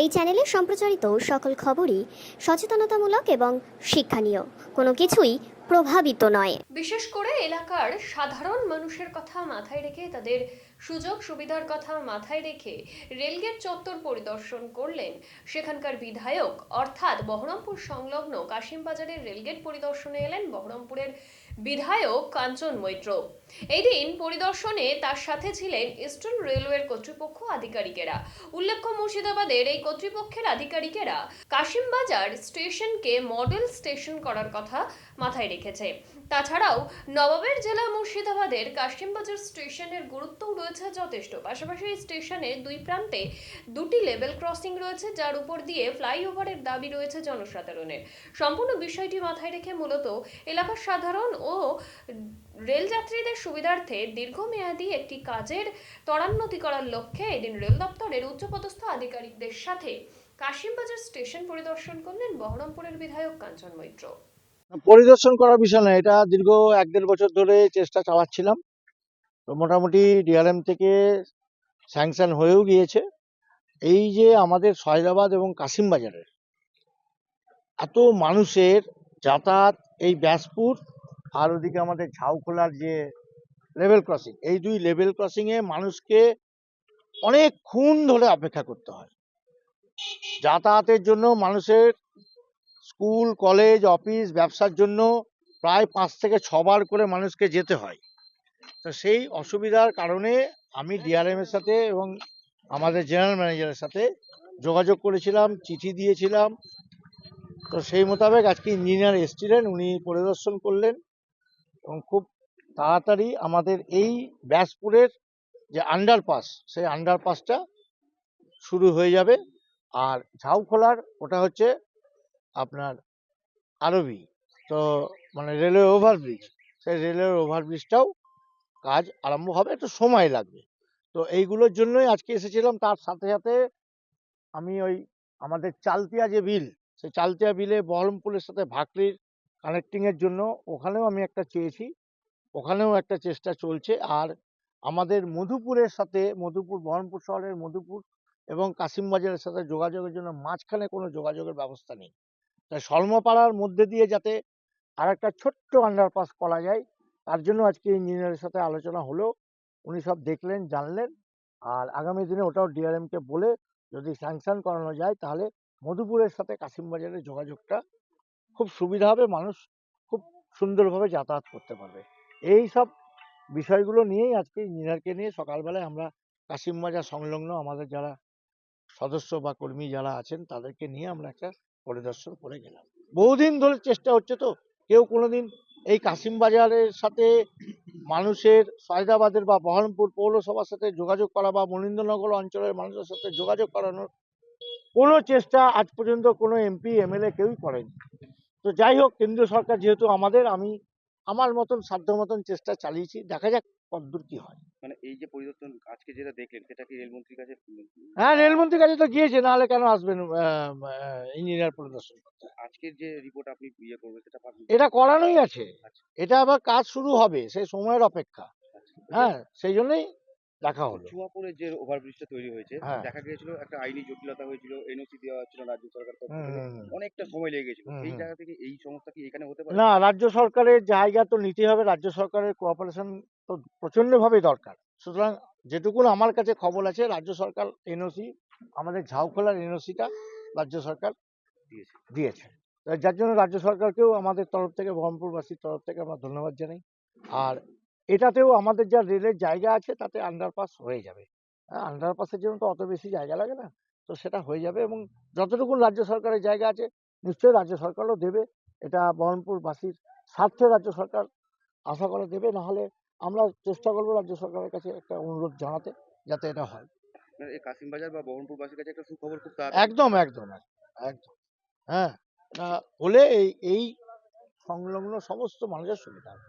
এই চ্যানেলে সম্প্রচারিত সকল খবরই সচেতনতামূলক এবং শিক্ষণীয়, কোনো কিছুই প্রভাবিত নয়। বিশেষ করে এলাকার সাধারণ মানুষের কথা মাথায় রেখে, তাদের সুযোগ সুবিধার কথা মাথায় রেখে রেলগেট চত্বর পরিদর্শন করলেন সেখানকার বিধায়ক। অর্থাৎ বহরমপুর সংলগ্ন কাশিমবাজারের রেলগেট পরিদর্শনে এলেন বহরমপুরের বিধায়ক কাঞ্চন মৈত্র। এই দিন পরিদর্শনে তার সাথে ছিলেন ইস্টার্ন রেলওয়ের কর্তৃপক্ষ আধিকারিকেরা। উল্লেখ্য, মুর্শিদাবাদের এই কর্তৃপক্ষের আধিকারিকেরা কাশিমবাজার স্টেশনকে মডেল স্টেশন করার কথা মাথায় রেখেছে। তাছাড়াও নবাবের জেলা মুর্শিদাবাদের কাশিমবাজার স্টেশনের গুরুত্বও রয়েছে যথেষ্ট। পাশাপাশি এই স্টেশনের দুই প্রান্তে দুটি লেভেল ক্রসিং রয়েছে, যার উপর দিয়ে ফ্লাইওভারের দাবি রয়েছে জনসাধারণের। সম্পূর্ণ বিষয়টি মাথায় রেখে মূলত এলাকার সাধারণ ও রেল যাত্রীদের সুবিধার্থে দীর্ঘমেয়াদী একটি কাজের ত্বরান্বিত করার লক্ষ্যে এদিন রেল দপ্তরের উচ্চপদস্থ আধিকারিকদের সাথে কাশিমবাজার স্টেশন পরিদর্শন করলেন বহরমপুরের বিধায়ক কাঞ্চন মৈত্র। পরিদর্শন করার বিষয় না, এটা দীর্ঘ 1-1.5 বছর ধরে চেষ্টা চালাচ্ছিলাম। তো মোটামুটি ডিআরএম থেকে স্যাংশন হয়েও গিয়েছে। এই যে আমাদের সয়দাবাদ এবং কাশিমবাজারের এত মানুষের যাতায়াত, এই ব্যাসপুর আর ওদিকে আমাদের ঝাউখোলার যে লেভেল ক্রসিং, এই দুই লেভেল ক্রসিংয়ে মানুষকে অনেকক্ষণ ধরে অপেক্ষা করতে হয়। যাতায়াতের জন্য মানুষের স্কুল, কলেজ, অফিস, ব্যবসার জন্য প্রায় 5 থেকে 6 বার করে মানুষকে যেতে হয়। তো সেই অসুবিধার কারণে আমি ডিআরএম এর সাথে এবং আমাদের জেনারেল ম্যানেজারের সাথে যোগাযোগ করেছিলাম, চিঠি দিয়েছিলাম। তো সেই মোতাবেক আজকে ইঞ্জিনিয়ার এসছিলেন, উনি পরিদর্শন করলেন এবং খুব তাড়াতাড়ি আমাদের এই ব্যাসপুরের যে আন্ডারপাস, সেই আন্ডারপাসটা শুরু হয়ে যাবে। আর ঝাউখোলার ওটা হচ্ছে আপনার আরবি, তো মানে রেলওয়ে ওভারব্রিজ, সেই রেলওয়ে ওভারব্রিজটাও কাজ আরম্ভ হবে, একটু সময় লাগবে। তো এইগুলোর জন্যই আজকে এসেছিলাম। তার সাথে সাথে আমি ওই আমাদের চালতিয়া যে বিল, সেই চালতিয়া বিলে বহরমপুরের সাথে ভাকলির কানেক্টিংয়ের জন্য ওখানেও আমি একটা চেয়েছি, ওখানেও একটা চেষ্টা চলছে। আর আমাদের মধুপুরের সাথে, মধুপুর বহরমপুর শহরের মধুপুর এবং কাশিমবাজারের সাথে যোগাযোগের জন্য মাঝখানে কোনো যোগাযোগের ব্যবস্থা নেই। তাই সলমাপাড়ার মধ্যে দিয়ে যাতে আর একটা ছোট্ট আন্ডারপাস করা যায়, তার জন্য আজকে ইঞ্জিনিয়ারের সাথে আলোচনা হলো। উনি সব দেখলেন, জানলেন। আর আগামী দিনে ওটাও ডিআরএমকে বলে যদি স্যাংশন করানো যায়, তাহলে মধুপুরের সাথে কাশিমবাজারের যোগাযোগটা খুব সুবিধা হবে, মানুষ খুব সুন্দরভাবে যাতায়াত করতে পারবে। এই সব বিষয়গুলো নিয়েই আজকে ইঞ্জিনিয়ারকে নিয়ে সকালবেলায় আমরা কাশিমবাজার সংলগ্ন আমাদের যারা সদস্য বা কর্মী যারা আছেন তাদেরকে নিয়ে আমরা একটা পরিদর্শন করে গেলাম। বহুদিন ধরে চেষ্টা হচ্ছে, তো কেউ কোনোদিন এই কাশিমবাজারের সাথে মানুষের, সয়দাবাদের বা বহরমপুর পৌরসভার সাথে যোগাযোগ করা বা মনীন্দ্রনগর অঞ্চলের মানুষের সাথে যোগাযোগ করানোর কোনো চেষ্টা আজ পর্যন্ত কোনো এমপি এমএলএ কেউই করেনি। তো যাই হোক, কেন্দ্রীয় সরকার যেহেতু আমাদের, আমি আমার মতন সাধ্য মতন চেষ্টা চালিয়েছি, দেখা যাক কতদূর কি হয়। মানে এই যে পরিবর্তন আজকে যেটা দেখলেন, সেটা কি রেলমন্ত্রীর কাছে হ্যাঁ, রেলমন্ত্রীর কাছে তো গিয়েছে, নাহলে কেন আসবেন ইঞ্জিনিয়ার পরিদর্শন করতে? আজকের যে রিপোর্ট আপনি ইয়ে করবেন সেটা পাবেন? এটা করানোই আছে, আচ্ছা, এটা আবার কাজ শুরু হবে, সেই সময়ের অপেক্ষা। আচ্ছা। হ্যাঁ, সেই জন্যই দেখা হলো। চুয়াপুরে যে ওভারব্রিজটা তৈরি হয়েছে, হ্যাঁ। দেখা গিয়েছিল একটা আইনি জটিলতা হয়েছিল, এনওসি দেওয়া হচ্ছিল রাজ্য সরকার পক্ষ হুম থেকে, হুম হুম, অনেকটা সময় লেগে গেছিল। হুম সেই হুম। জায়গা থেকে এই সমস্যা কি এখানে হতে পারে? না, রাজ্য সরকারের জায়গা তো নিতে হবে, রাজ্য সরকারের কোঅপারেশন তো প্রচন্ডভাবে দরকার। সুতরাং যেটুকুন আমার কাছে খবর আছে, রাজ্য সরকার এনওসি, আমাদের ঝাউখোলার এনওসিটা রাজ্য সরকার দিয়েছে। দিয়েছে। যার জন্য রাজ্য সরকারকেও আমাদের তরফ থেকে, বহরমপুরবাসীর তরফ থেকে আমরা ধন্যবাদ জানাই। আর এটাতেও আমাদের যা রেলের জায়গা আছে তাতে আন্ডারপাস হয়ে যাবে। হ্যাঁ, আন্ডারপাসের জন্য তো অত বেশি জায়গা লাগে না, তো সেটা হয়ে যাবে। এবং যতটুকুন রাজ্য সরকারের জায়গা আছে নিশ্চয়ই রাজ্য সরকারও দেবে। এটা বহরমপুরবাসীর স্বার্থে রাজ্য সরকার আশা করে দেবে। নাহলে আমরা চেষ্টা করবো রাজ্য সরকারের কাছে একটা অনুরোধ জানাতে, যাতে এটা হয়। মানে এই কাশিমবাজার বা বহরমপুরবাসীর কাছে একটা সুখবর খুব তাড়াতাড়ি। একদম একদম একদম। হ্যাঁ, হলে এই সংলগ্ন সমস্ত মানুষের সুবিধা হবে।